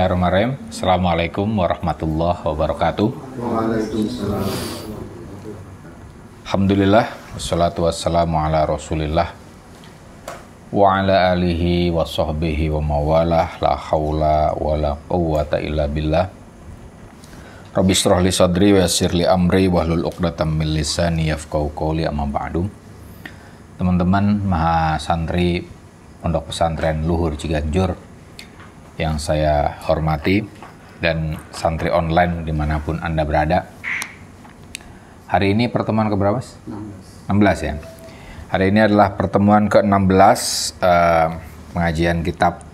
Bismillahirrahmanirrahim. Assalamualaikum warahmatullahi wabarakatuh. Waalaikumsalam. Alhamdulillah, wassalatu wassalamu ala rasulillah wa ala alihi wa sahbihi wa mawalah, la hawla wa la quwwata illa billah. Rabbi shrah li sadri wa yassir li amri wahlul 'uqdatam min lisani yafqahu qawli, amma ba'du. Teman-teman maha santri Pondok Pesantren Luhur Ciganjur yang saya hormati dan santri online dimanapun Anda berada. Hari ini pertemuan keberapa? 16 ya. Hari ini adalah pertemuan ke-16 pengajian kitab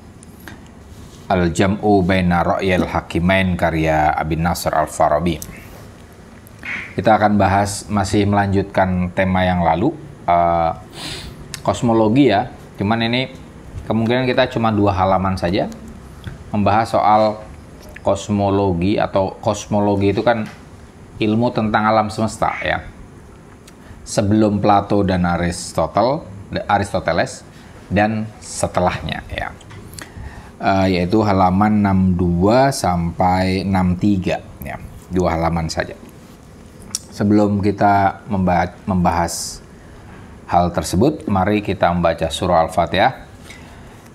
Al-Jam'u Baina Ra'yil Hakimain karya Abi Nasr Al-Farabi. Kita akan bahas, masih melanjutkan tema yang lalu, kosmologi ya. Cuman ini kemungkinan kita cuma 2 halaman saja membahas soal kosmologi, atau kosmologi itu kan ilmu tentang alam semesta ya. Sebelum Plato dan Aristoteles dan setelahnya ya. Yaitu halaman 62 sampai 63 ya. 2 halaman saja. Sebelum kita membahas hal tersebut, mari kita membaca surah Al-Fatihah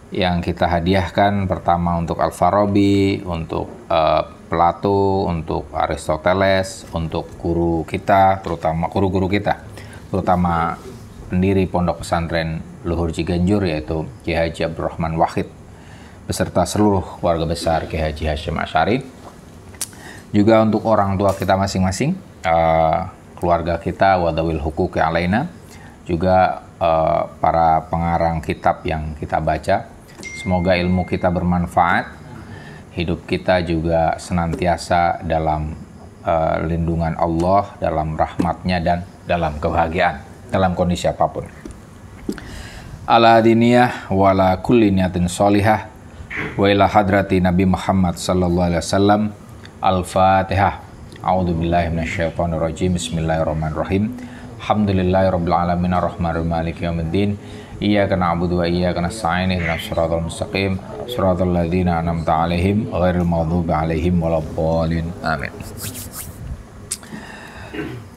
yang kita hadiahkan pertama untuk Al-Farabi, untuk Plato, untuk Aristoteles, untuk guru kita, terutama guru-guru kita, terutama pendiri Pondok Pesantren Luhur Ciganjur yaitu Kiai Haji Abdurrahman Wahid beserta seluruh keluarga besar Kiai Haji Hasyim Asy'ari. Juga untuk orang tua kita masing-masing, keluarga kita, wadawil huquqi alaina, juga para pengarang kitab yang kita baca. Semoga ilmu kita bermanfaat, hidup kita juga senantiasa dalam lindungan Allah, dalam rahmatnya dan dalam kebahagiaan, dalam kondisi apapun. Ala diniyah wa ala kulli niyatin sholihah wa ila hadrati Nabi Muhammad sallallahu alaihi wasallam. Al-Fatihah. A'udzubillahi minasyaitonirrajim. Bismillahirrahmanirrahim. Alhamdulillahirabbil alamin arrahmanirrahim maliki yaumiddin. Iyyaka na'budu wa iyyaka nasta'in ihdinas siratal mustaqim siratal ladzina an'amta 'alaihim ghairil maghdubi 'alaihim waladdallin. Amin.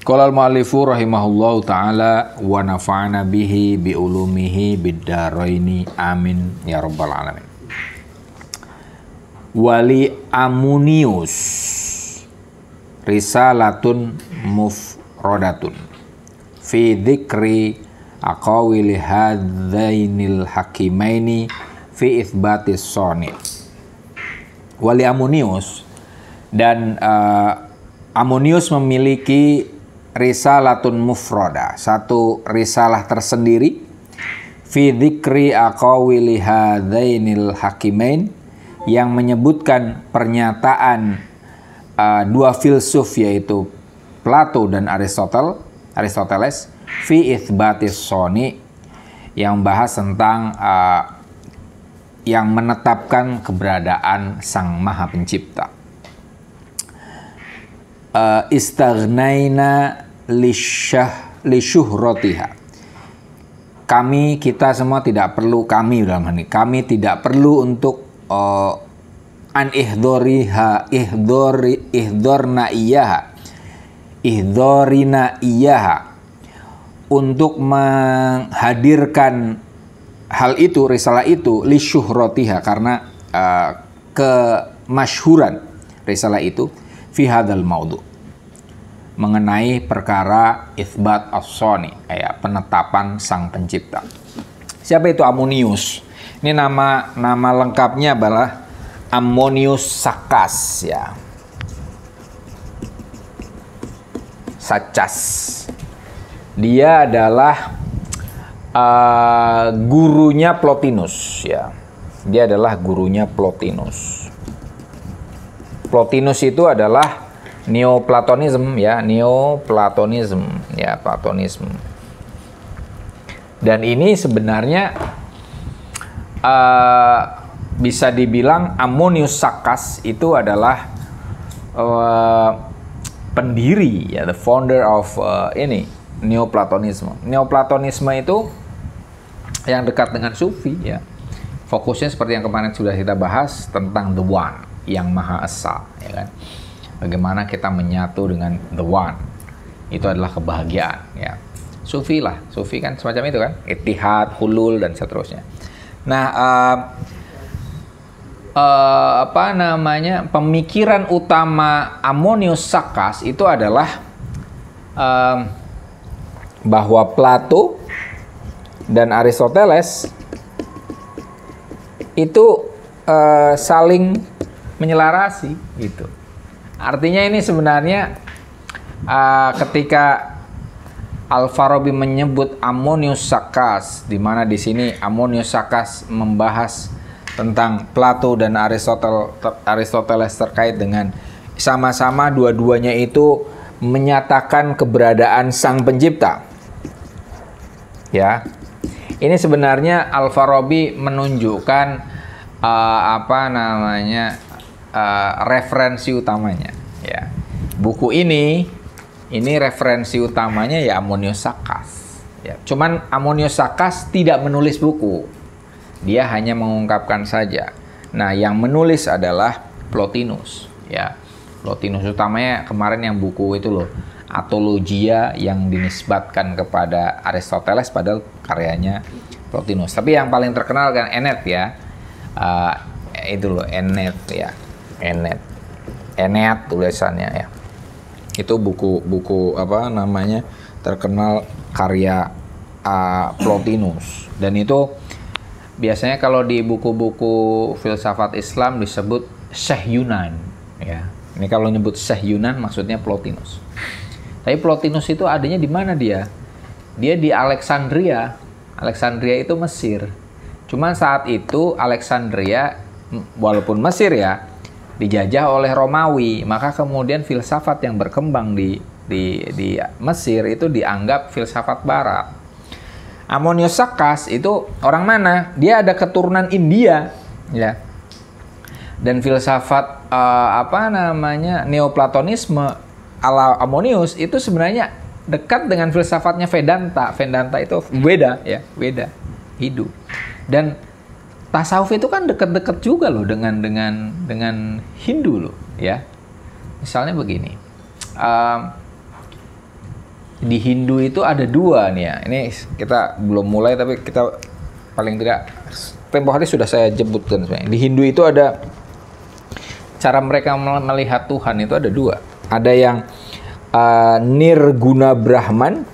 Qala al-mu'allifu rahimahullahu ta'ala wa nafa'ana bihi bi ulumihi bid-dharaini amin ya rabbal alamin. Wali Amunius risalatun mufradatun fi dzikri aqawili hadzainil hakimaini fi itsbatis shani. Wali Amunius, dan Amunius memiliki risalatun mufrada, satu risalah tersendiri, fi dzikri aqawili hadzainil hakimain, yang menyebutkan pernyataan 2 filsuf yaitu Plato dan Aristoteles fi itsbatis shani, yang bahas tentang yang menetapkan keberadaan Sang Maha Pencipta. Istaghnaina lisyuhratiha. Kita semua tidak perlu, kami dalam hal ini, kami tidak perlu untuk an ihdorina iyaha, untuk menghadirkan hal itu, risalah itu, li syuhratiha, karena kemasyhuran risalah itu, fi hadzal maudhu, mengenai perkara itsbat as-shani, penetapan Sang Pencipta. Siapa itu Amunius? Ini nama lengkapnya adalah Ammonius Saccas ya. Saccas. Dia adalah gurunya Plotinus ya. Dia adalah gurunya Plotinus. Plotinus itu adalah Neoplatonism ya, Platonisme. Dan ini sebenarnya bisa dibilang Ammonius Saccas itu adalah pendiri ya, the founder of Neoplatonisme. Neoplatonisme itu yang dekat dengan Sufi ya. Fokusnya seperti yang kemarin sudah kita bahas tentang the one, yang Maha Esa, ya kan? Bagaimana kita menyatu dengan the one, itu adalah kebahagiaan, ya. Sufi lah, sufi kan semacam itu kan, ittihad, hulul dan seterusnya. Nah, pemikiran utama Ammonius Saccas itu adalah bahwa Plato dan Aristoteles itu saling menyelarasi gitu. Artinya ini sebenarnya ketika Al-Farabi menyebut Ammonius Saccas, di mana di sini Ammonius Saccas membahas tentang Plato dan Aristoteles terkait dengan sama-sama dua-duanya itu menyatakan keberadaan Sang Pencipta. Ya. Ini sebenarnya Al-Farabi menunjukkan referensi utamanya, ya. Buku ini referensi utamanya ya Ammonius Saccas, ya. Cuman Ammonius Saccas tidak menulis buku, dia hanya mengungkapkan saja. Nah, yang menulis adalah Plotinus, ya. Plotinus utamanya kemarin yang buku itu loh, Apologia, yang dinisbatkan kepada Aristoteles padahal karyanya Plotinus. Tapi yang paling terkenal kan Enet, ya. Itu loh, Enet, ya. Enet tulisannya, ya. Itu buku terkenal karya Plotinus. Dan itu biasanya kalau di buku-buku filsafat Islam disebut Syekh Yunan, ya. Ini kalau nyebut Syekh Yunan maksudnya Plotinus. Tapi Plotinus itu adanya di mana dia? Dia di Alexandria. Alexandria itu Mesir. Cuma saat itu Alexandria, walaupun Mesir ya, dijajah oleh Romawi, maka kemudian filsafat yang berkembang di Mesir itu dianggap filsafat Barat. Ammonius Saccas itu orang mana? Dia ada keturunan India, ya. Dan filsafat Neoplatonisme ala Ammonius itu sebenarnya dekat dengan filsafatnya Vedanta. Vedanta itu Weda, ya, Weda, Hindu. Dan tasawuf itu kan dekat-dekat juga loh dengan Hindu loh, ya. Misalnya begini, di Hindu itu ada dua nih, ya. Ini kita belum mulai tapi kita paling tidak tempo hari sudah saya jemputkan sebenarnya. Di Hindu itu ada cara mereka melihat Tuhan itu ada dua. Ada yang Nirguna Brahman,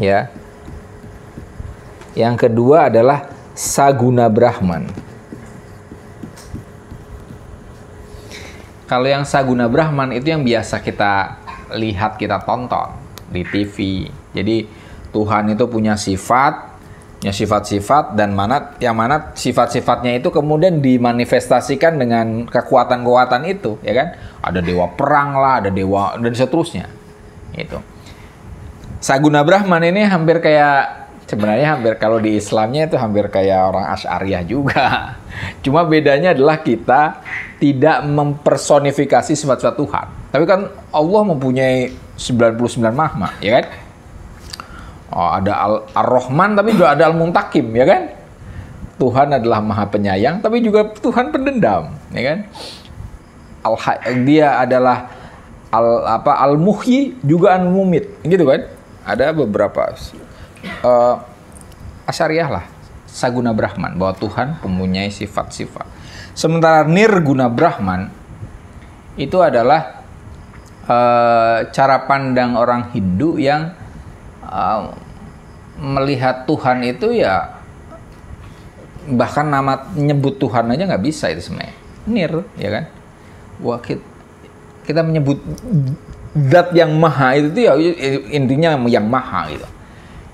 ya. Yang kedua adalah Saguna Brahman. Kalau yang Saguna Brahman itu yang biasa kita lihat, kita tonton di TV. Jadi Tuhan itu punya sifat-sifat dan yang mana sifat-sifatnya itu kemudian dimanifestasikan dengan kekuatan-kekuatan itu, ya kan? Ada dewa perang lah, ada dewa dan seterusnya. Itu. Saguna Brahman ini sebenarnya hampir kalau di Islamnya itu hampir kayak orang Asy'ariyah juga. Cuma bedanya adalah kita tidak mempersonifikasi sifat-sifat Tuhan. Tapi kan Allah mempunyai 99 mahma, ya kan? Oh, ada Ar-Rahman tapi juga ada Al-Muntakim, ya kan? Tuhan adalah Maha Penyayang tapi juga Tuhan pendendam, ya kan? Dia adalah Al-Muhyi juga Al-Mumit, gitu kan? Ada beberapa Asy'ariyah lah, Saguna Brahman, bahwa Tuhan mempunyai sifat-sifat. Sementara Nirguna Brahman itu adalah cara pandang orang Hindu yang melihat Tuhan itu ya bahkan nama nyebut Tuhan aja nggak bisa itu sebenarnya. Nir, ya kan? Wah, kita menyebut zat yang maha itu ya intinya yang maha gitu.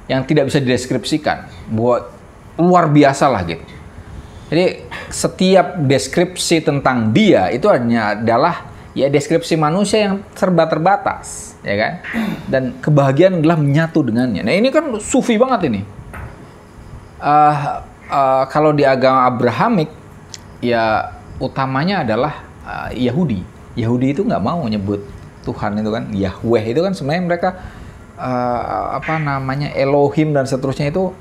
Yang tidak bisa dideskripsikan, buat luar biasa lah gitu. Jadi setiap deskripsi tentang dia itu adalah ya deskripsi manusia yang serba terbatas, ya kan? Dan kebahagiaan adalah menyatu dengannya. Nah ini kan sufi banget ini. Kalau di agama Abrahamik ya utamanya adalah Yahudi. Yahudi itu nggak mau nyebut Tuhan itu kan, Yahweh itu kan sebenarnya mereka Elohim dan seterusnya itu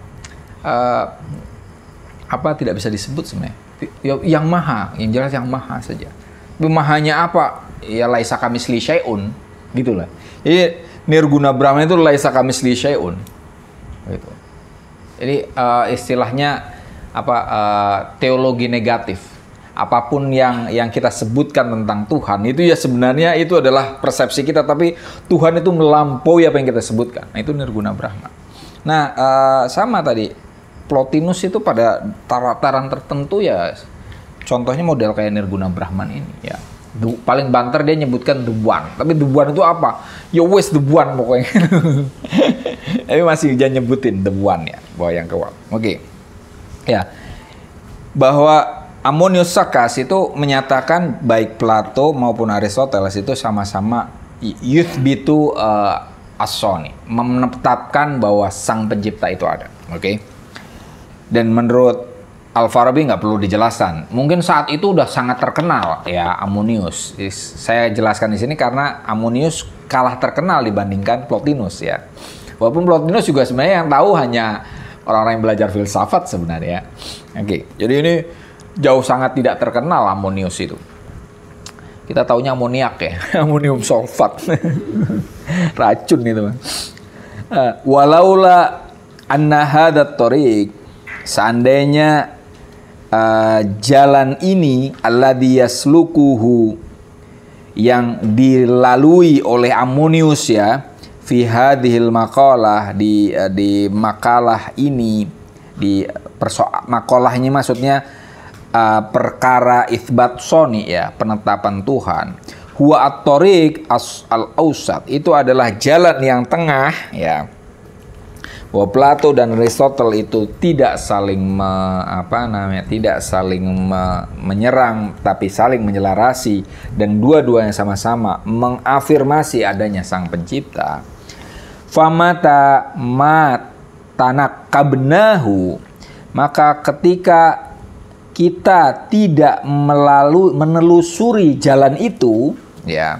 tidak bisa disebut sebenarnya. Yang maha, yang jelas yang maha saja. Tapi mahanya apa? Ya laisa kamitsli syai'un, gitulah. Jadi Nirguna Brahma itu laisa kamitsli syai'un. Gitu. Jadi istilahnya apa, teologi negatif. Apapun yang kita sebutkan tentang Tuhan itu ya sebenarnya itu adalah persepsi kita, tapi Tuhan itu melampaui apa yang kita sebutkan. Nah, itu Nirguna Brahma. Nah, sama tadi Plotinus itu pada tataran tertentu ya, contohnya model kayak Nirguna Brahman ini ya. Paling banter dia nyebutkan the one, tapi the one itu apa? Ya wes the one pokoknya. Tapi masih jangan nyebutin the one ya, bahwa yang kewal. Oke. Ya. Bahwa Ammonius Saccas itu menyatakan baik Plato maupun Aristoteles itu sama-sama yuthbitu as-soni, menetapkan bahwa sang pencipta itu ada. Oke. Dan menurut Al-Farabi nggak perlu dijelaskan. Mungkin saat itu udah sangat terkenal ya Ammonius. Saya jelaskan di sini karena Ammonius kalah terkenal dibandingkan Plotinus ya. Walaupun Plotinus juga sebenarnya yang tahu hanya orang-orang yang belajar filsafat sebenarnya. Oke. Jadi ini jauh sangat tidak terkenal Ammonius itu. Kita taunya amoniak ya, amonium sulfat. Racun itu. Walaula anna hadat thoriq, seandainya jalan ini alladhi yaslukuhu, yang dilalui oleh Ammonius ya, fi hadhil maqalah, di makalah ini, di makalahnya maksudnya perkara itsbat soni ya, penetapan Tuhan. Huwa at-thoriq al-awsat, itu adalah jalan yang tengah ya. Bahwa Plato dan Aristoteles itu tidak saling menyerang, tapi saling menyelarasi, dan dua-duanya sama-sama mengafirmasi adanya sang pencipta. Famata matanakabnahu, maka ketika kita tidak menelusuri jalan itu ya,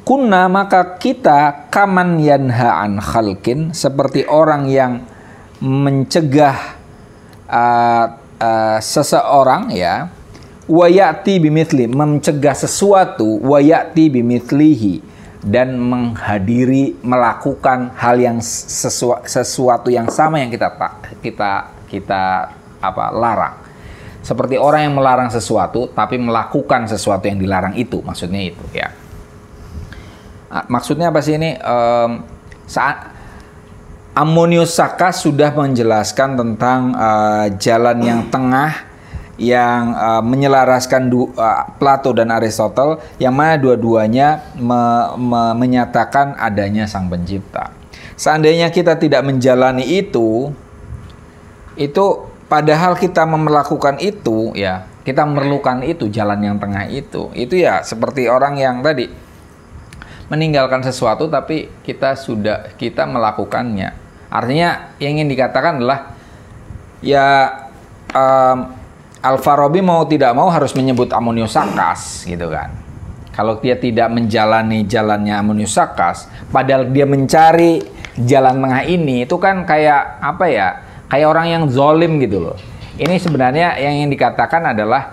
kunna, maka kita kaman yanha an khalqin, seperti orang yang mencegah seseorang ya, wa ya'ti bimithli, mencegah sesuatu, wa ya'ti bimithlihi, dan melakukan hal yang sesuatu yang sama yang kita larang. Seperti orang yang melarang sesuatu tapi melakukan sesuatu yang dilarang itu, maksudnya itu ya. Maksudnya apa sih ini? Saat Ammonius Saccas sudah menjelaskan tentang jalan yang tengah yang menyelaraskan Plato dan Aristoteles, yang mana dua-duanya menyatakan adanya sang pencipta. Seandainya kita tidak menjalani itu padahal kita melakukan itu ya, kita memerlukan itu, jalan yang tengah itu ya seperti orang yang tadi meninggalkan sesuatu tapi kita melakukannya. Artinya yang ingin dikatakan adalah ya Al-Farabi mau tidak mau harus menyebut Ammonius Saccas gitu kan. Kalau dia tidak menjalani jalannya Ammonius Saccas, padahal dia mencari jalan tengah ini, itu kan kayak apa ya? Kayak orang yang zolim gitu loh. Ini sebenarnya yang ingin dikatakan adalah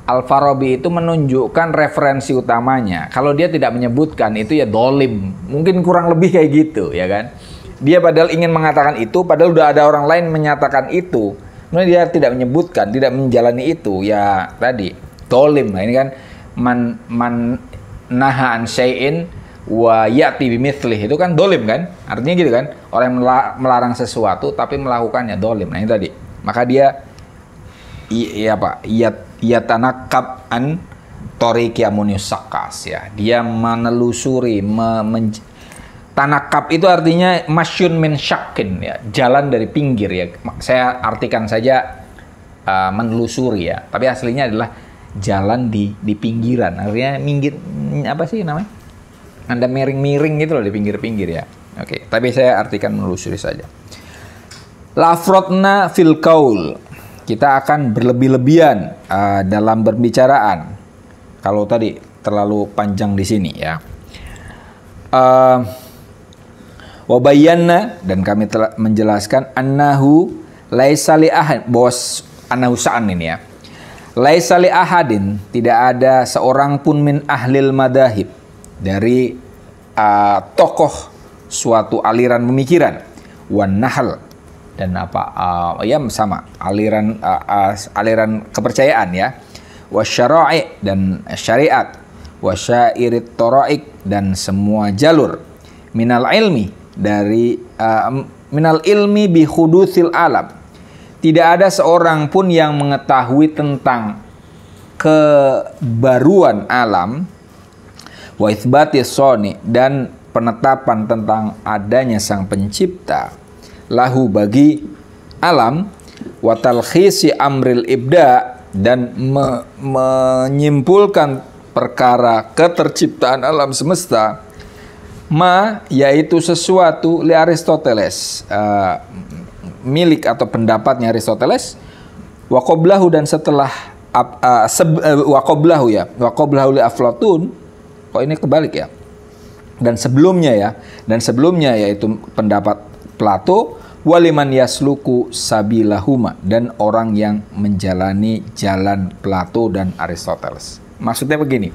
Al-Farabi itu menunjukkan referensi utamanya. Kalau dia tidak menyebutkan itu ya dolim. Mungkin kurang lebih kayak gitu ya kan. Dia padahal ingin mengatakan itu, padahal udah ada orang lain menyatakan itu. Kemudian dia tidak menyebutkan, tidak menjalani itu. Ya tadi, dolim. Nah ini kan man naha an syai'in wa ya'ti bimithlih, itu kan dolim kan, artinya gitu kan, orang yang melarang sesuatu tapi melakukannya dolim. Nah ini tadi, maka dia yatanakab an thoriqi Ammonius Saccas ya, dia menelusuri, tanakab itu artinya masyun min syakin ya, jalan dari pinggir ya, saya artikan saja menelusuri ya, tapi aslinya adalah jalan di pinggiran, artinya minggir, apa sih namanya? Anda miring-miring gitu loh di pinggir-pinggir ya. Oke, tapi saya artikan menelusuri saja. Lafrotna fil qaul, kita akan berlebih-lebihan dalam berbicaraan. Kalau tadi terlalu panjang di sini ya. Wabayanna, dan kami telah menjelaskan annahu laisa li ahad, bahwa An-Nausa'an ini ya. Laisa li ahadin, tidak ada seorang pun min ahlil madahib, dari tokoh suatu aliran pemikiran, wan nahl, dan ya sama aliran kepercayaan ya, wasyara'i, dan syariat, wasyairit taraik, dan semua jalur, minal ilmi, dari minal ilmi bi hudutsil alam. Tidak ada seorang pun yang mengetahui tentang kebaruan alam, wa itsbati soni, dan penetapan tentang adanya sang pencipta, lahu bagi alam, wa talkhisi amril ibda, dan menyimpulkan perkara keterciptaan alam semesta, yaitu sesuatu li Aristoteles, milik atau pendapatnya Aristoteles, wa qablahu, dan setelah wa qablahu li Aflatun. Kok ini kebalik ya? Dan sebelumnya yaitu pendapat Plato, waliman yasluku sabilahuma, dan orang yang menjalani jalan Plato dan Aristoteles. Maksudnya begini,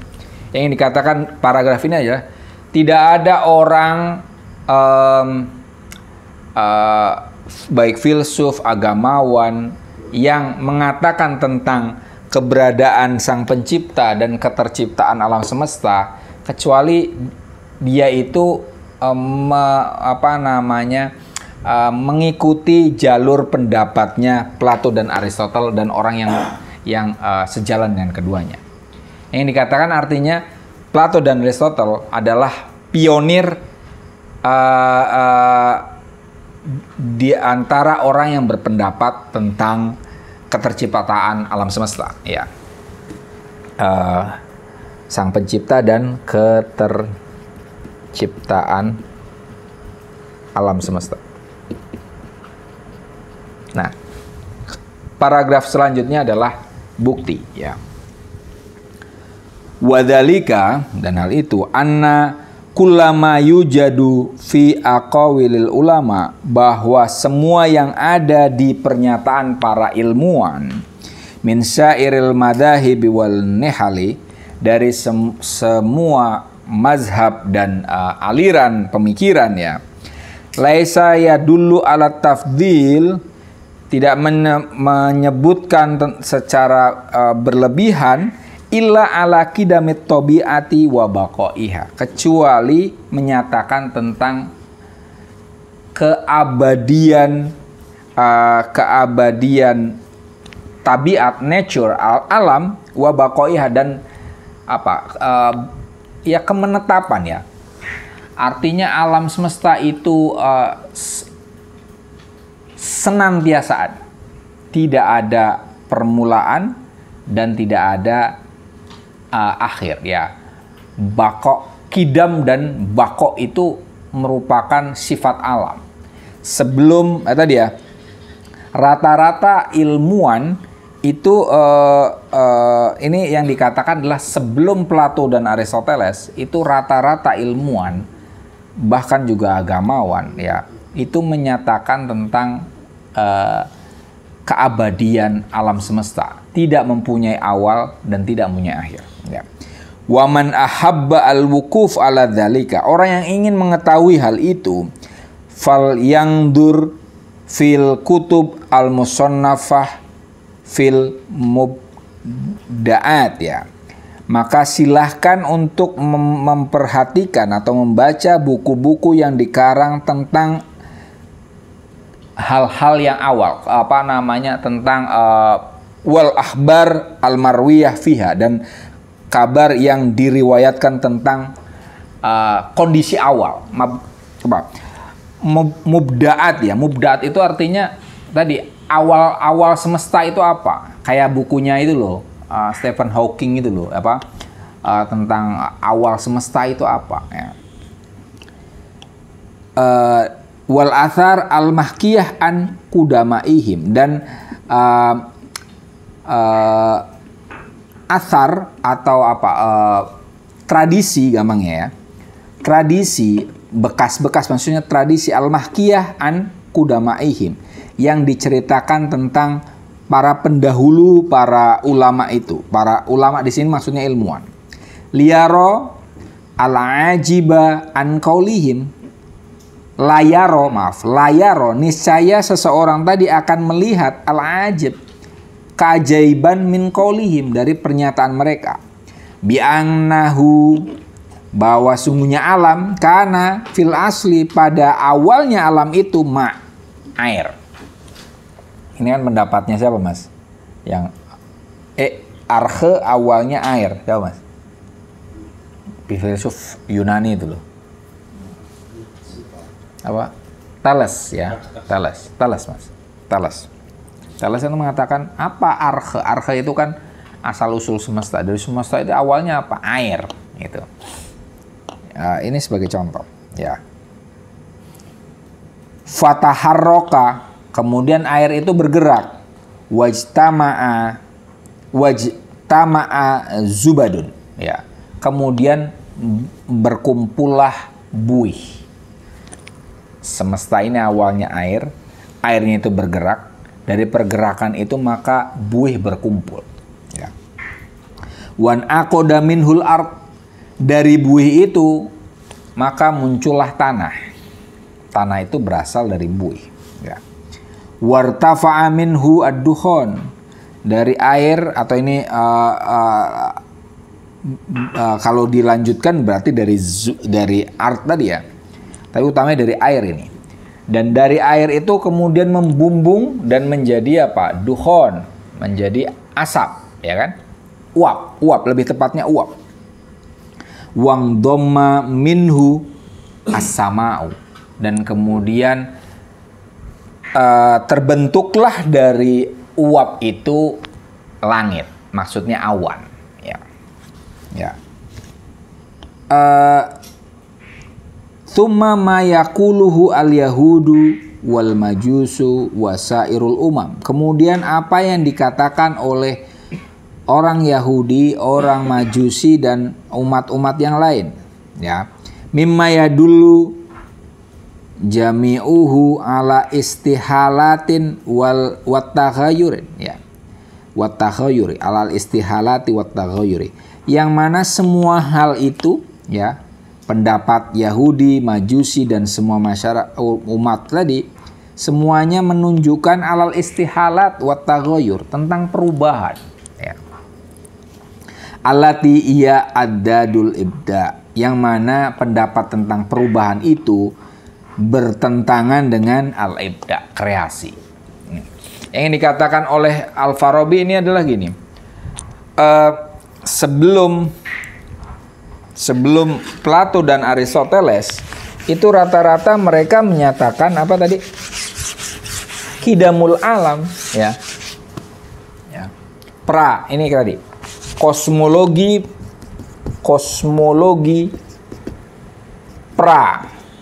yang dikatakan paragraf ini aja, tidak ada orang baik filsuf, agamawan yang mengatakan tentang keberadaan sang pencipta dan keterciptaan alam semesta kecuali dia itu mengikuti jalur pendapatnya Plato dan Aristotle dan orang yang sejalan dengan keduanya. Yang dikatakan artinya Plato dan Aristotle adalah pionir di antara orang yang berpendapat tentang keterciptaan alam semesta, ya, sang pencipta dan keterciptaan alam semesta. Nah, paragraf selanjutnya adalah bukti, ya. Wadzalika, dan hal itu, anna kullama yujadu fi aqawilil ulama, bahwa semua yang ada di pernyataan para ilmuwan, min syairil madhahibi wal nihali, dari semua mazhab dan aliran pemikiran, ya, laisa yadullu ala tafdil, tidak menyebutkan secara berlebihan, illa ala qidamit tabiati wa baqaiha, kecuali menyatakan tentang keabadian tabiat, nature, alam, wa baqaiha, dan ya kemenetapan, ya. Artinya alam semesta itu senantiasa ada, tidak ada permulaan dan tidak ada akhir, ya. Bako, kidam dan bako itu merupakan sifat alam. Sebelum tadi ya, rata-rata ilmuwan itu ini yang dikatakan adalah sebelum Plato dan Aristoteles, itu rata-rata ilmuwan bahkan juga agamawan, ya, itu menyatakan tentang keabadian alam semesta, tidak mempunyai awal dan tidak mempunyai akhir, ya. Waman ahabba al-wukuf ala dzalika, orang yang ingin mengetahui hal itu, fal yangdur fil kutub al-musannafah fil mubda'at, ya. Maka silahkan untuk memperhatikan atau membaca buku-buku yang dikarang tentang hal-hal yang awal, tentang wal akhbar al marwiyah fiha, dan kabar yang diriwayatkan tentang kondisi awal. Mubda'at, ya. Mubda'at itu artinya tadi awal semesta itu apa? Kayak bukunya itu loh, Stephen Hawking itu loh, tentang awal semesta itu apa, ya. Wal athar al mahkiyah an kudamaihim, dan athar atau tradisi, gampangnya, ya, tradisi bekas-bekas, maksudnya tradisi al mahkiyah an kudamaihim, yang diceritakan tentang para pendahulu, para ulama itu. Para ulama di sini maksudnya ilmuwan. Liyaro al-ajiba an qaulihim. Layaro, niscaya seseorang tadi akan melihat al-ajib, keajaiban min qaulihim, dari pernyataan mereka. Bi'annahu, bahwa sungguhnya alam, karena fil asli, pada awalnya alam itu air. Ini kan pendapatnya siapa, Mas? Yang arche awalnya air, siapa, Mas? Filsuf Yunani itu loh. Apa? Thales ya, Thales Mas. Thales itu mengatakan apa arche? Arche itu kan asal usul semesta. Dari semesta itu awalnya apa? Air, gitu. Ini sebagai contoh, ya. Fataharroka, kemudian air itu bergerak. Wajtama'a zubadun, ya. Kemudian berkumpullah buih. Semesta ini awalnya air, airnya itu bergerak. Dari pergerakan itu maka buih berkumpul, ya. Wan aqoda minhul ard, dari buih itu maka muncullah tanah. Tanah itu berasal dari buih, ya. Wartafa'a minhu ad-dukhon, dari air, atau ini kalau dilanjutkan berarti dari art tadi ya. Tapi utamanya dari air ini. Dan dari air itu kemudian membumbung dan menjadi apa? Dukhon, menjadi asap, ya kan? Uap, lebih tepatnya uap. Wang dhamma minhu as-sama'u, dan kemudian terbentuklah dari uap itu langit, maksudnya awan, ya. Tsumma ma yaquluhu al-yahudu wal majusu wasairul umam. Kemudian apa yang dikatakan oleh orang Yahudi, orang Majusi, dan umat-umat yang lain, ya. Mimma yadullu jami'uhu ala istihalatin wat taghayyurin, ya. Wat taghayyuri, alal istihalati wat taghayyuri. Yang mana semua hal itu, ya, pendapat Yahudi, Majusi, dan semua masyarakat umat tadi, semuanya menunjukkan alal istihalat wat taghayyur, tentang perubahan, ya. Allati iya addadul ibda, yang mana pendapat tentang perubahan itu bertentangan dengan al-ibda, kreasi. Yang dikatakan oleh Al-Farabi ini adalah gini. Sebelum Plato dan Aristoteles, itu rata-rata mereka menyatakan apa tadi? Qidamul alam, ya. Ini tadi. Kosmologi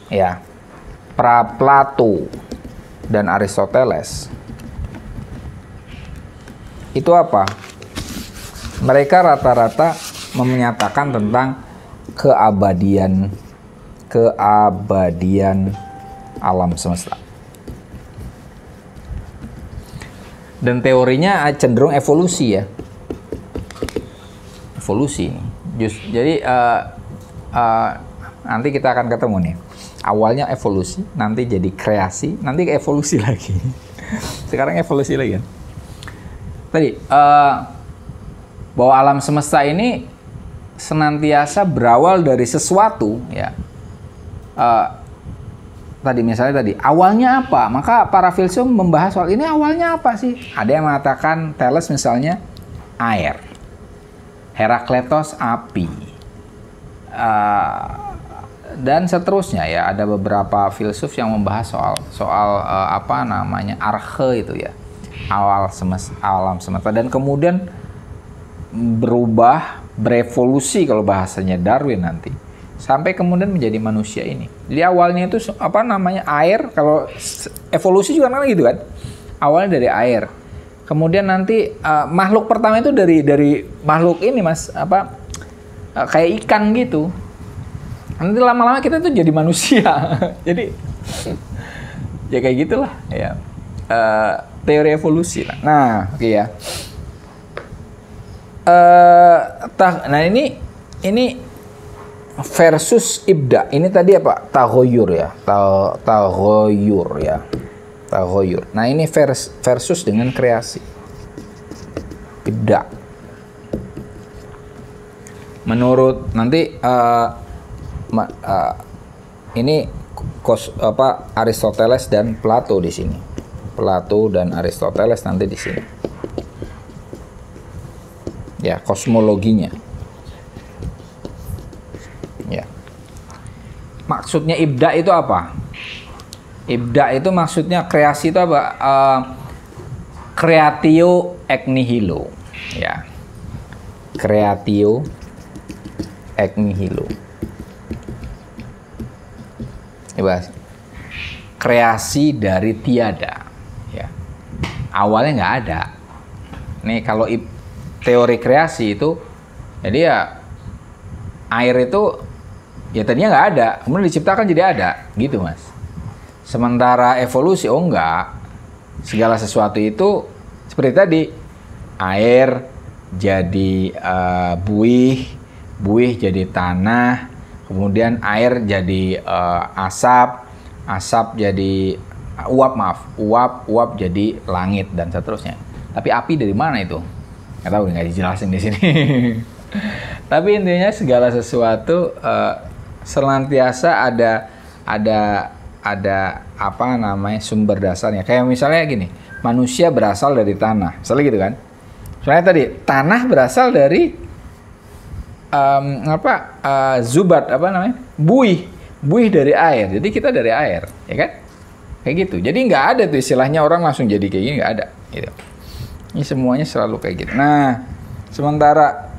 ya. Pra Plato dan Aristoteles. Itu apa? Mereka rata-rata menyatakan tentang keabadian alam semesta. Dan teorinya cenderung evolusi, ya. Evolusi. Jadi nanti kita akan ketemu nih. Awalnya evolusi, nanti jadi kreasi, nanti evolusi lagi. Sekarang evolusi lagi kan. Tadi bahwa alam semesta ini senantiasa berawal dari sesuatu, ya. Misalnya awalnya apa? Maka para filsuf membahas soal ini, awalnya apa sih? Ada yang mengatakan Thales misalnya air, Herakleitos api, dan seterusnya, ya. Ada beberapa filsuf yang membahas soal arche itu, ya, alam semesta, dan kemudian berevolusi kalau bahasanya Darwin nanti, sampai kemudian menjadi manusia ini. Jadi awalnya itu air, kalau evolusi juga kan gitu kan, awalnya dari air. Kemudian nanti makhluk pertama itu dari makhluk ini, Mas, kayak ikan gitu. Nanti lama-lama kita tuh jadi manusia. Jadi ya kayak gitulah, ya. teori evolusi. Nah, oke ya. Nah ini versus ibda. Ini tadi apa? Taghoyur ya. Taghoyur ya. Taghoyur. Nah ini versus dengan kreasi. Ibda. Menurut nanti ini Aristoteles dan Plato di sini. Plato dan Aristoteles nanti di sini. Ya, kosmologinya. Ya. Maksudnya ibda itu apa? Ibda itu maksudnya kreasi itu apa? Creatio ex nihilo. Ya. Creatio ex nihilo. Kreasi dari tiada. Ya. Awalnya nggak ada. Nih kalau teori kreasi itu, jadi ya air itu ya tadinya nggak ada, kemudian diciptakan jadi ada, gitu mas. Sementara evolusi, oh enggak, segala sesuatu itu seperti tadi, air jadi buih jadi tanah, kemudian air jadi asap jadi uap jadi langit dan seterusnya. Tapi api dari mana itu? Nggak tahu, nggak dijelasin di sini. Tapi intinya segala sesuatu senantiasa ada apa namanya sumber dasarnya. Kayak misalnya gini, manusia berasal dari tanah, misalnya gitu kan. Soalnya tadi tanah berasal dari zubat apa namanya, buih dari air. Jadi kita dari air, ya kan? Kayak gitu. Jadi nggak ada tuh istilahnya orang langsung jadi kayak gini, nggak ada. Gitu. Ini semuanya selalu kayak gitu. Nah, sementara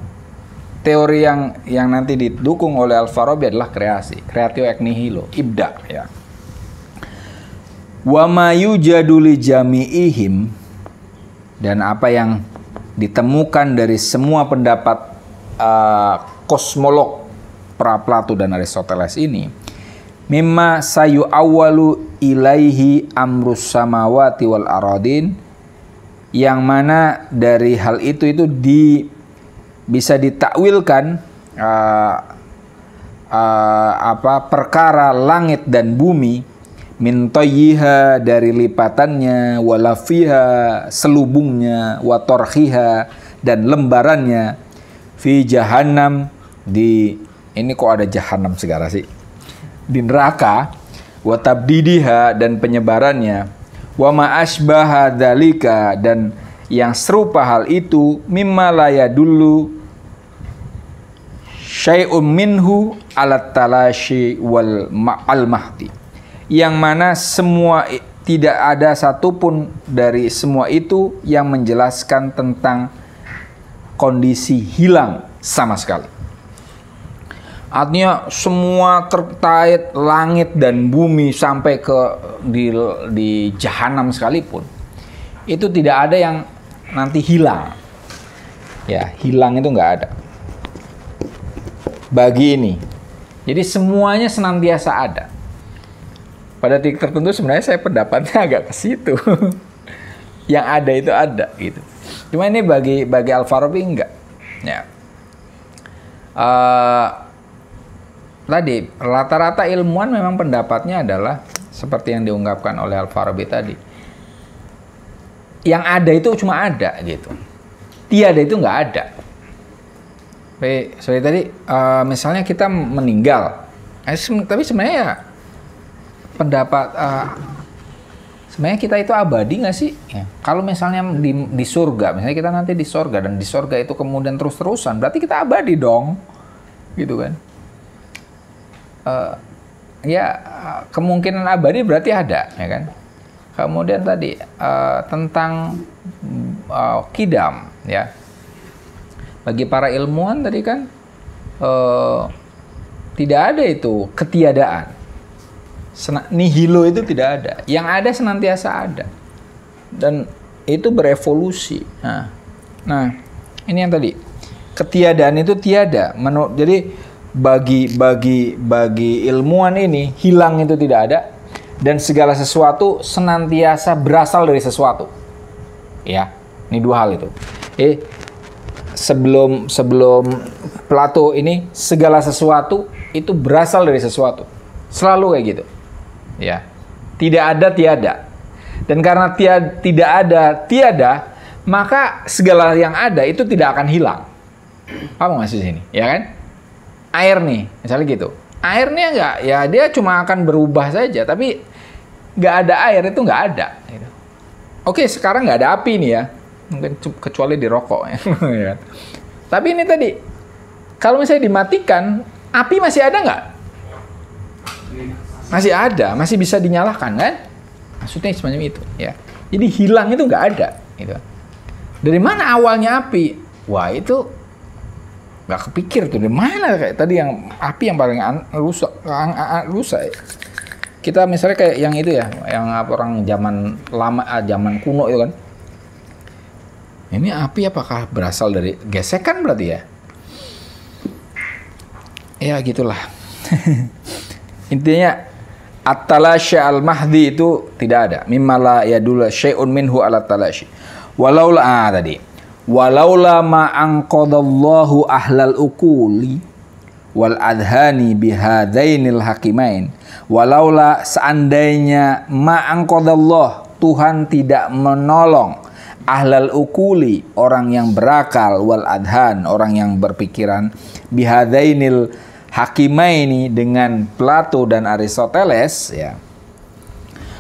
teori yang nanti didukung oleh Al-Farabi adalah kreasi, creatio ex nihilo, ibda ya. Wa ma yujadu li jami'ihim, dan apa yang ditemukan dari semua pendapat kosmolog pra Plato dan Aristoteles ini, mimma sayu awalu ilaihi amrus samawati wal aradin, yang mana dari hal itu bisa ditakwilkan perkara langit dan bumi, min tayyiha dari lipatannya, walafiha selubungnya, wa torhiha dan lembarannya, fi jahannam ini kok ada jahannam segala sih, di neraka, wa tabdidiha dan penyebarannya, wa ma asbaha dzalika dan yang serupa hal itu, mimma la yadullu syai'un minhu ala talashi wal ma'al mahdi, yang mana semua tidak ada satupun dari semua itu yang menjelaskan tentang kondisi hilang sama sekali. Artinya semua terkait langit dan bumi sampai ke di jahanam sekalipun, itu tidak ada yang nanti hilang. Ya, hilang itu nggak ada. Bagi ini. Jadi semuanya senantiasa ada. Pada titik tertentu sebenarnya saya pendapatnya agak ke situ. Yang ada itu ada gitu. Cuma ini bagi Al-Farabi enggak. Ya. Tadi rata-rata ilmuwan memang pendapatnya adalah seperti yang diungkapkan oleh Al-Farabi tadi. Yang ada itu cuma ada gitu. Tiada itu nggak ada. Seperti tadi misalnya kita meninggal, tapi sebenarnya ya pendapat sebenarnya kita itu abadi nggak sih? Ya. Kalau misalnya di surga, misalnya kita nanti di surga dan di surga itu kemudian terus-terusan, berarti kita abadi dong, gitu kan? Kemungkinan abadi berarti ada, ya kan? Kemudian tadi tentang kidam, ya. Bagi para ilmuwan tadi kan tidak ada itu ketiadaan. Nihilo itu tidak ada. Yang ada senantiasa ada. Dan itu berevolusi. Nah, ini yang tadi. Ketiadaan itu tiada. Jadi bagi ilmuwan ini hilang itu tidak ada, dan segala sesuatu senantiasa berasal dari sesuatu. ya. Ini dua hal itu. Sebelum Plato ini segala sesuatu itu berasal dari sesuatu. Selalu kayak gitu. Ya. Tidak ada tiada. Dan karena tidak ada tiada, maka segala yang ada itu tidak akan hilang. Paham nggak sih sini? Ya kan? Air nih, misalnya gitu. Airnya nggak, ya dia cuma akan berubah saja. Tapi nggak ada air itu nggak ada. Gitu. Oke, sekarang nggak ada api nih ya. Mungkin kecuali di rokok ya. Tapi ini tadi kalau misalnya dimatikan, api masih ada nggak? Masih ada, masih bisa dinyalakan kan? Maksudnya semacam itu ya. Jadi hilang itu nggak ada gitu. Dari mana awalnya api? Wah, itu nggak kepikir tuh. Dari mana kayak tadi yang api yang paling rusak ya. Kita misalnya kayak yang itu ya, yang orang zaman lama, zaman kuno itu kan. Ini api apakah berasal dari gesekan berarti ya? Ya gitulah. Intinya at-talasya al-mahdi itu tidak ada. Mimma la yadullu syai'un minhu ala talasy. Walaula tadi. Walaula ma anqadallahu ahlal uquli wal adhani bihadainil hakimain. Walaula seandainya ma anqadallah, Tuhan tidak menolong ahlal ukuli, orang yang berakal, wal adhan, orang yang berpikiran, bihadainil hakimaini, dengan Plato dan Aristoteles ya.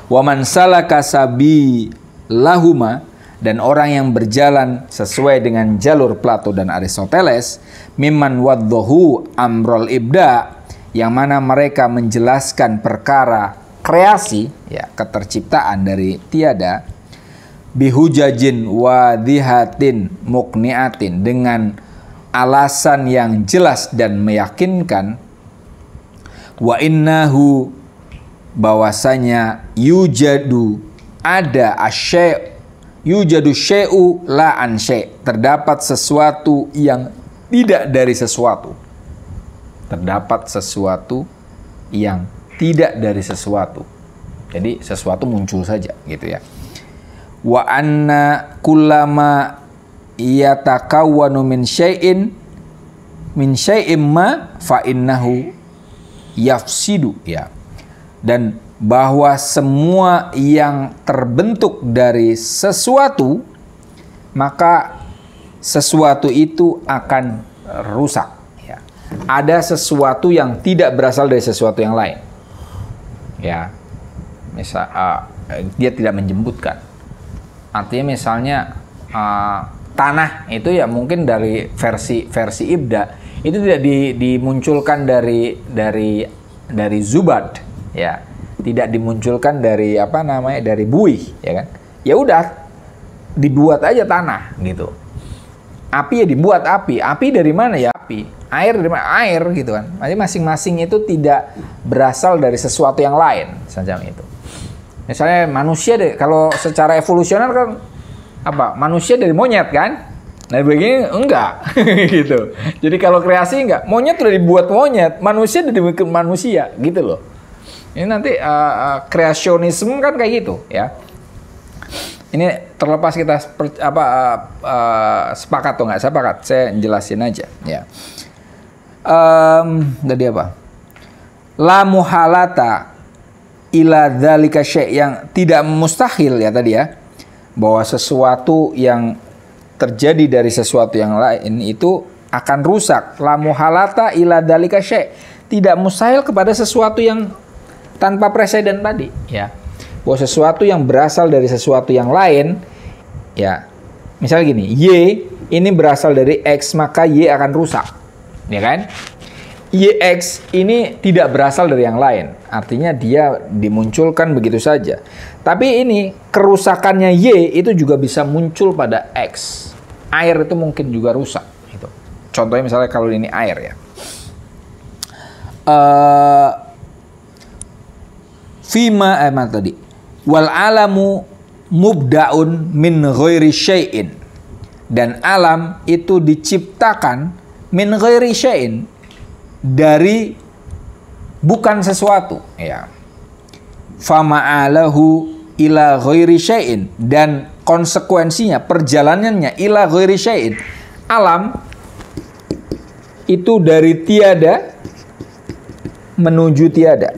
Wa man salaka sabilahuma, dan orang yang berjalan sesuai dengan jalur Plato dan Aristoteles, mimman waddahu amrul ibda, yang mana mereka menjelaskan perkara kreasi ya, keterciptaan dari tiada, bihujajin wadihatin mukniatin, dengan alasan yang jelas dan meyakinkan, wa innahu, bahwasanya yujadu ada asy' yujadu syai'u la an syai', terdapat sesuatu yang tidak dari sesuatu, terdapat sesuatu yang tidak dari sesuatu. Jadi sesuatu muncul saja gitu ya. Wa anna kullama yatakawwanu min syai'in ma fa innahu yafsidu ya. Dan bahwa semua yang terbentuk dari sesuatu, maka sesuatu itu akan rusak ya. Ada sesuatu yang tidak berasal dari sesuatu yang lain ya. Misal dia tidak menjemputkan. Artinya misalnya tanah itu ya mungkin dari versi Ibda itu tidak dimunculkan dari zubat ya, tidak dimunculkan dari dari buih ya kan. Ya udah dibuat aja tanah gitu. Api ya dibuat api dari mana ya api, air dari mana air gitu kan. Jadi masing-masing itu tidak berasal dari sesuatu yang lain semacam itu. Misalnya manusia kalau secara evolusioner kan manusia dari monyet kan, nah begini enggak gitu. Jadi kalau kreasi enggak, monyet udah dibuat monyet, manusia udah dibuat manusia gitu loh. Ini nanti kreasionisme kan kayak gitu ya. Ini terlepas kita sepakat atau nggak sepakat, saya jelasin aja ya. Tadi apa? La muhalata ila dzalika syai', yang tidak mustahil ya tadi ya, bahwa sesuatu yang terjadi dari sesuatu yang lain itu akan rusak. La muhalata ila dzalika syai', tidak mustahil kepada sesuatu yang tanpa preseden tadi ya. Bahwa sesuatu yang berasal dari sesuatu yang lain ya. Misalnya gini, Y ini berasal dari X, maka Y akan rusak. Ya kan? YX ini tidak berasal dari yang lain. Artinya dia dimunculkan begitu saja. Tapi ini kerusakannya Y itu juga bisa muncul pada X. Air itu mungkin juga rusak. Gitu. Contohnya misalnya kalau ini air ya. Fima tadi. Wal alamu mubda'un min ghairi syai'in. Dan alam itu diciptakan min ghairi syai'in, dari bukan sesuatu ya. Fama'alahu ila ghairi syai'in, dan konsekuensinya, perjalanannya ila ghairi syai'in. Alam itu dari tiada menuju tiada.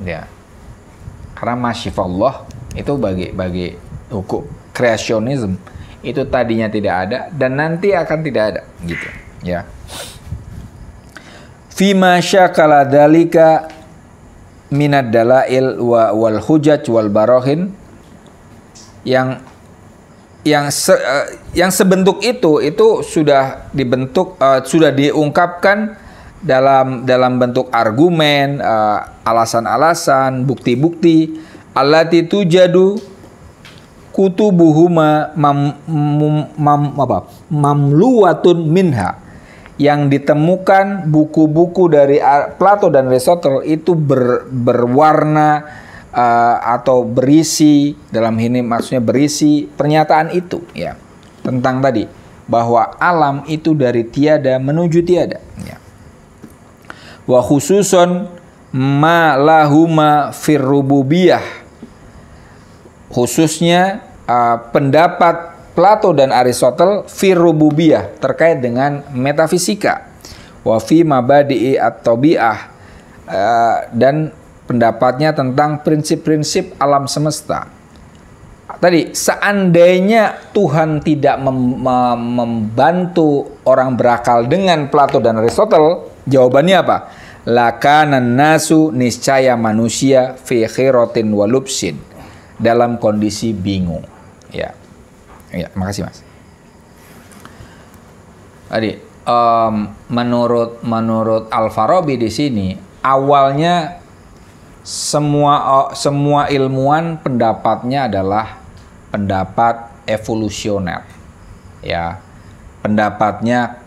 Ya. Karena masyifallah itu bagi hukum kreasionisme itu tadinya tidak ada dan nanti akan tidak ada gitu, ya. Fima syakala dzalika minad dalail wal hujaj wal barahin yang sebentuk itu sudah dibentuk, sudah diungkapkan dalam bentuk argumen, alasan-alasan, bukti-bukti, allati tujadu kutubuhuma mamluwatun minha, yang ditemukan buku-buku dari Plato dan Aristotle itu berwarna atau berisi, dalam ini maksudnya berisi pernyataan itu, ya, tentang tadi bahwa alam itu dari tiada menuju tiada, ya. Wa khususon ma lahuma fir rububiyah, khususnya pendapat Plato dan Aristotle fir rububiyah terkait dengan metafisika, wa fi mabadi'i at-tabi'ah, dan pendapatnya tentang prinsip-prinsip alam semesta. Tadi, seandainya Tuhan tidak membantu orang berakal dengan Plato dan Aristotle, jawabannya apa? Lakanan nasu, niscaya manusia fi khiratin walubsin, dalam kondisi bingung. Ya, ya, makasih Mas. Tadi, menurut Al-Farabi di sini awalnya semua ilmuwan pendapatnya adalah pendapat evolusioner, ya, pendapatnya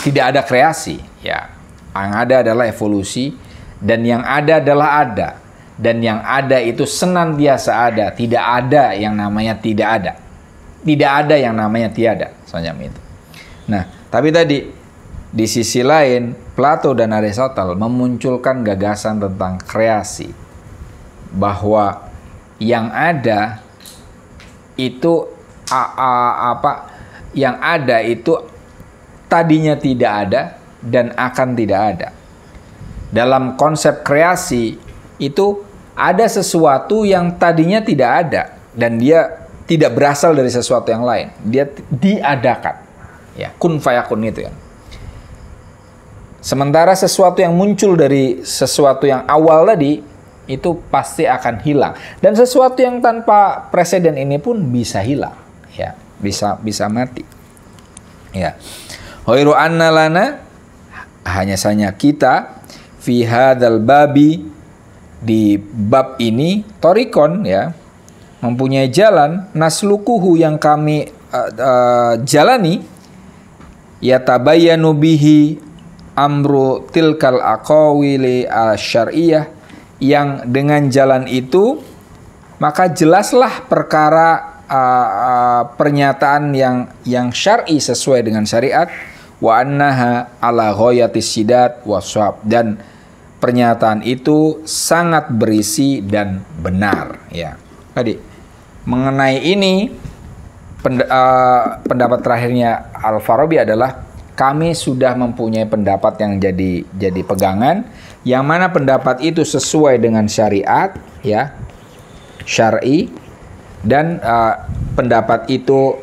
tidak ada kreasi, ya, yang ada adalah evolusi, dan yang ada adalah ada, dan yang ada itu senantiasa ada, tidak ada yang namanya tidak ada, tidak ada yang namanya tiada, semacam itu. Nah, tapi tadi di sisi lain Plato dan Aristotle memunculkan gagasan tentang kreasi, bahwa yang ada itu yang ada itu tadinya tidak ada dan akan tidak ada. Dalam konsep kreasi itu ada sesuatu yang tadinya tidak ada dan dia tidak berasal dari sesuatu yang lain, dia diadakan, ya, kun fayakun itu, ya. Sementara sesuatu yang muncul dari sesuatu yang awal tadi itu pasti akan hilang, dan sesuatu yang tanpa preseden ini pun bisa hilang, ya, bisa mati, ya. Ghairu anna lana, hanya saja kita, fi hadzal babi, di bab ini, torikon, ya, mempunyai jalan, naslukuhu, yang kami jalani, yatabayyanu bihi amru tilkal aqawili syar'iyah, yang dengan jalan itu maka jelaslah perkara pernyataan yang syar'i sesuai dengan syariat, wa annaha ala ghayatis sidat waswab, dan pernyataan itu sangat berisi dan benar, ya. Tadi mengenai ini pendapat terakhirnya Al-Farabi adalah kami sudah mempunyai pendapat yang jadi pegangan, yang mana pendapat itu sesuai dengan syariat, ya, syar'i, dan pendapat itu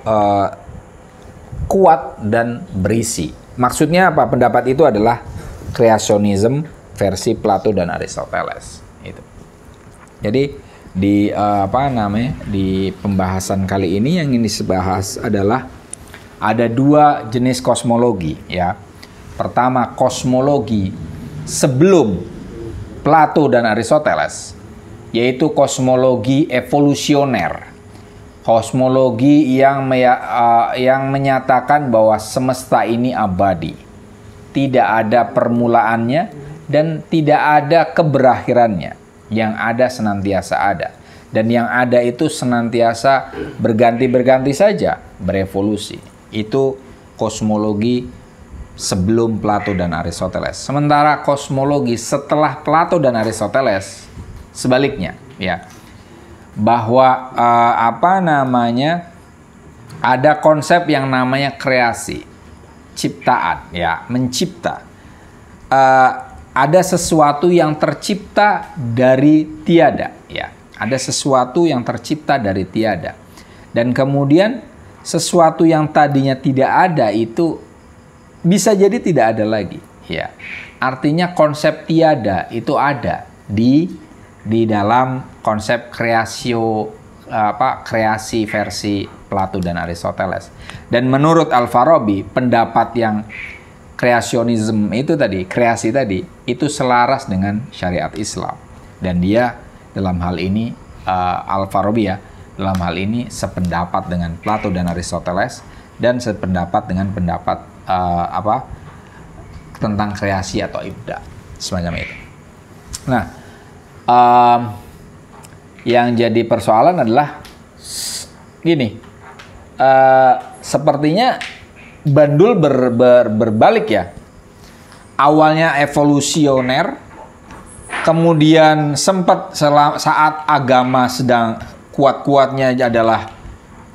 kuat dan berisi. Maksudnya apa? Pendapat itu adalah kreasionisme versi Plato dan Aristoteles. Itu. Jadi di di pembahasan kali ini yang ingin dibahas adalah ada dua jenis kosmologi, ya. Pertama, kosmologi sebelum Plato dan Aristoteles, yaitu kosmologi evolusioner. Kosmologi yang menyatakan bahwa semesta ini abadi, tidak ada permulaannya dan tidak ada keberakhirannya. Yang ada senantiasa ada, dan yang ada itu senantiasa berganti-berganti saja, berevolusi. Itu kosmologi sebelum Plato dan Aristoteles. Sementara kosmologi setelah Plato dan Aristoteles sebaliknya, ya. bahwa ada konsep yang namanya kreasi, ciptaan, ya, mencipta. Ada sesuatu yang tercipta dari tiada, ya. Ada sesuatu yang tercipta dari tiada. Dan kemudian sesuatu yang tadinya tidak ada itu bisa jadi tidak ada lagi, ya. Artinya konsep tiada itu ada di dalam konsep kreasi versi Plato dan Aristoteles. Dan menurut Al-Farabi, pendapat yang kreasionisme itu tadi, kreasi tadi, itu selaras dengan syariat Islam. Dan dia dalam hal ini, Al-Farabi ya, dalam hal ini sependapat dengan Plato dan Aristoteles, dan sependapat dengan pendapat tentang kreasi atau ibda, semacam itu. Nah, yang jadi persoalan adalah gini, sepertinya Bandul berbalik ya. Awalnya evolusioner, kemudian sempat saat agama sedang kuat-kuatnya adalah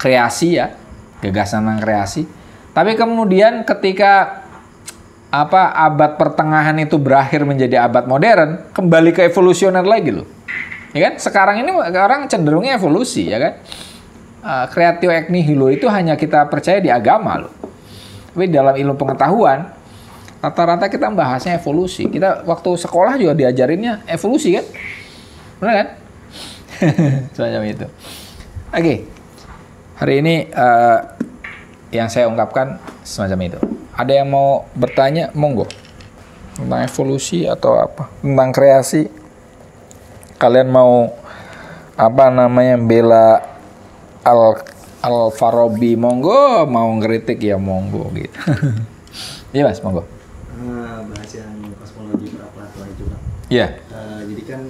kreasi ya, gagasan tentang kreasi. Tapi kemudian ketika abad pertengahan itu berakhir menjadi abad modern, kembali ke evolusioner lagi loh. Ya kan? Sekarang ini orang cenderungnya evolusi, ya kan? Creatio ex nihilo itu hanya kita percaya di agama loh. Tapi dalam ilmu pengetahuan, rata-rata kita bahasnya evolusi. Kita waktu sekolah juga diajarinnya evolusi kan? Benar kan? Semacam itu. Oke. Hari ini yang saya ungkapkan semacam itu. Ada yang mau bertanya? Monggo. Tentang evolusi atau apa? Tentang kreasi. Kalian mau bela Al-Farabi, monggo. Mau ngeritik ya monggo gitu. Iya Mas, monggo. Bahas yang kosmologi pra-Plato itu Pak. Iya. Jadi kan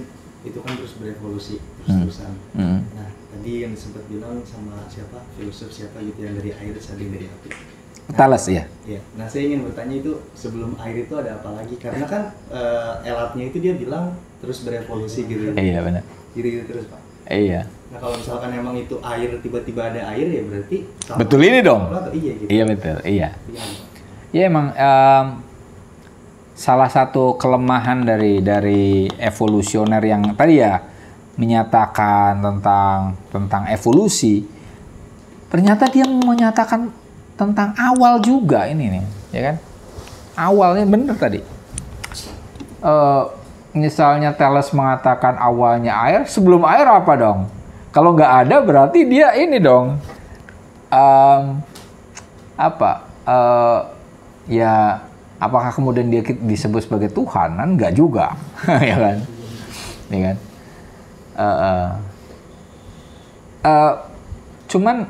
itu kan terus berevolusi terus-terusan. Nah, tadi yang sempat bilang sama siapa, filosof siapa gitu yang dari air, saling dari api. Thales ya. Iya. Nah, saya ingin bertanya itu sebelum air itu ada apa lagi? Karena kan elatnya itu dia bilang terus berevolusi gitu. Iya benar. Gitu terus Pak. Iya. Nah, kalau misalkan emang itu air, tiba-tiba ada air ya berarti betul ini dong. Plato, iya gitu. Iya betul. Iya. Iya emang salah satu kelemahan dari evolusioner yang tadi ya menyatakan tentang evolusi, ternyata dia menyatakan tentang awal juga ini nih, ya kan? Awalnya bener tadi. Misalnya Thales mengatakan awalnya air, sebelum air apa dong? Kalau nggak ada berarti dia ini dong. Ya apakah kemudian dia disebut sebagai Tuhan? Kan nggak juga, ya kan? Ya kan? Cuman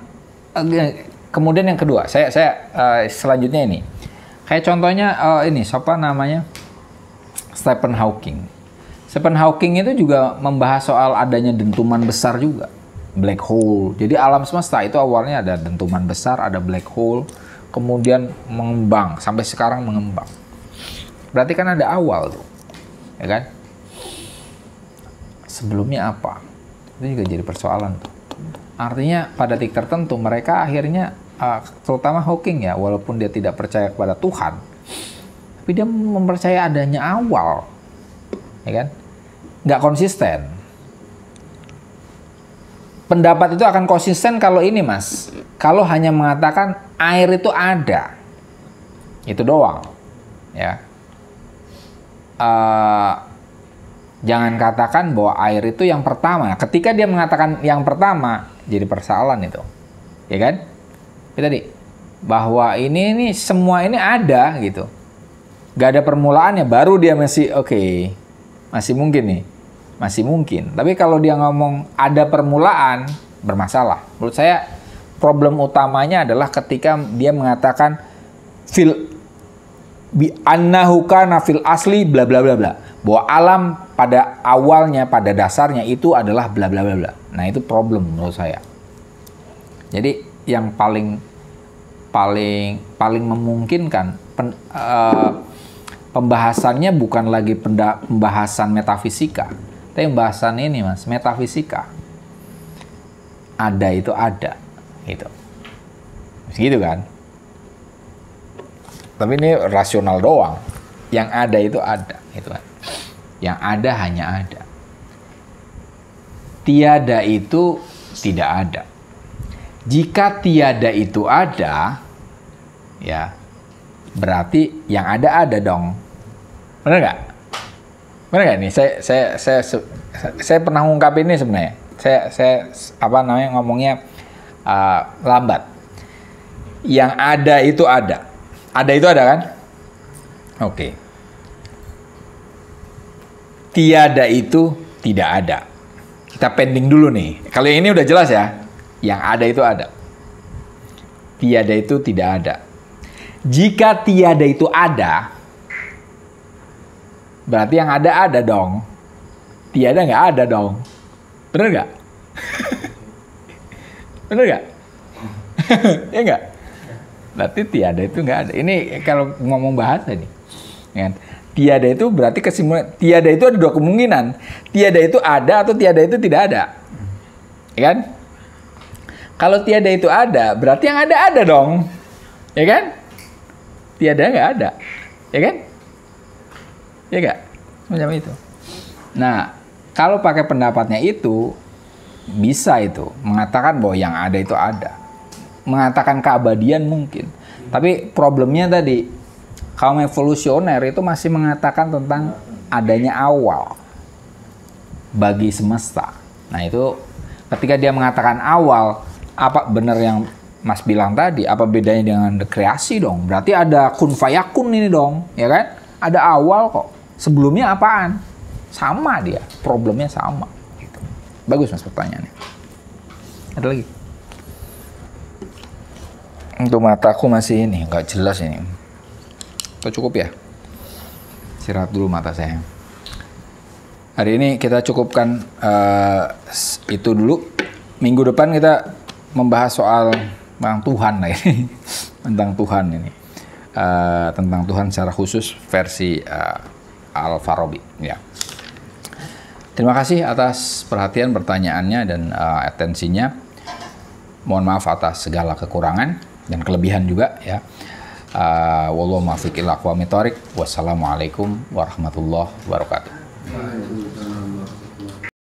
kemudian yang kedua, saya selanjutnya ini, kayak contohnya ini siapa namanya, Stephen Hawking. Stephen Hawking itu juga membahas soal adanya dentuman besar juga, black hole. Jadi alam semesta itu awalnya ada dentuman besar, ada black hole, kemudian mengembang sampai sekarang mengembang. Berarti kan ada awal tuh, ya kan? Sebelumnya apa? Itu juga jadi persoalan tuh. Artinya pada titik tertentu mereka akhirnya, terutama Hawking ya, walaupun dia tidak percaya kepada Tuhan, tapi dia mempercayai adanya awal, ya kan? Nggak konsisten. Pendapat itu akan konsisten kalau ini Mas, kalau hanya mengatakan air itu ada, itu doang, ya. Jangan katakan bahwa air itu yang pertama. Ketika dia mengatakan yang pertama, jadi persoalan itu, ya kan? Tadi bahwa ini semua ini ada gitu, gak ada permulaannya, baru dia masih oke, masih mungkin nih, masih mungkin. Tapi kalau dia ngomong ada permulaan, bermasalah. Menurut saya problem utamanya adalah ketika dia mengatakan bi annahu kana fil asli bla bla bla bla, bahwa alam pada awalnya, pada dasarnya itu adalah bla bla bla bla. Nah, itu problem menurut saya. Jadi yang paling memungkinkan pembahasannya bukan lagi pembahasan metafisika, tapi pembahasan ini Mas, metafisika. ada itu ada, gitu. Gitu kan? Tapi ini rasional doang. Yang ada itu ada, gitu kan? Yang ada hanya ada. Tiada itu tidak ada. Jika tiada itu ada, ya berarti yang ada dong. Benar nggak? Benar nggak nih? Saya pernah ngungkapin ini sebenarnya. Saya apa namanya ngomongnya lambat. Yang ada itu ada. Ada itu ada kan? Oke. Tiada itu tidak ada. Kita pending dulu nih. Kalau yang ini udah jelas ya. Yang ada itu ada. Tiada itu tidak ada. Jika tiada itu ada, berarti yang ada dong. Tiada nggak ada dong. Bener nggak? Bener nggak? Ya nggak? Berarti tiada itu nggak ada. Ini kalau ngomong bahasa nih. Kan? Tiada itu berarti kesimpulan. Tiada itu ada dua kemungkinan. Tiada itu ada atau tiada itu tidak ada. Ya kan? Kalau tiada itu ada, berarti yang ada dong. Ya kan? Tiada nggak ada. Ya kan? Ya nggak? Macam itu. Nah, kalau pakai pendapatnya itu, bisa itu. Mengatakan bahwa yang ada itu ada. Mengatakan keabadian mungkin. Tapi problemnya tadi, kaum evolusioner itu masih mengatakan tentang adanya awal bagi semesta. Nah itu ketika dia mengatakan awal, apa benar yang Mas bilang tadi, apa bedanya dengan kreasi dong? Berarti ada kun fayakun ini dong, ya kan? Ada awal kok. Sebelumnya apaan? Sama dia, problemnya sama. Gitu. Bagus Mas pertanyaannya. Ada lagi? Untuk mataku masih ini, nggak jelas ini. Itu cukup ya? Istirahat dulu mata saya. Hari ini kita cukupkan itu dulu. Minggu depan kita membahas soal tentang Tuhan lah ini. Tentang Tuhan ini. Tentang Tuhan secara khusus versi Al-Farabi. Ya. Terima kasih atas perhatian, pertanyaannya, dan atensinya. Mohon maaf atas segala kekurangan dan kelebihan juga ya. Wallahu muwaffiq ila aqwamit thoriq. Wassalamualaikum warahmatullahi wabarakatuh.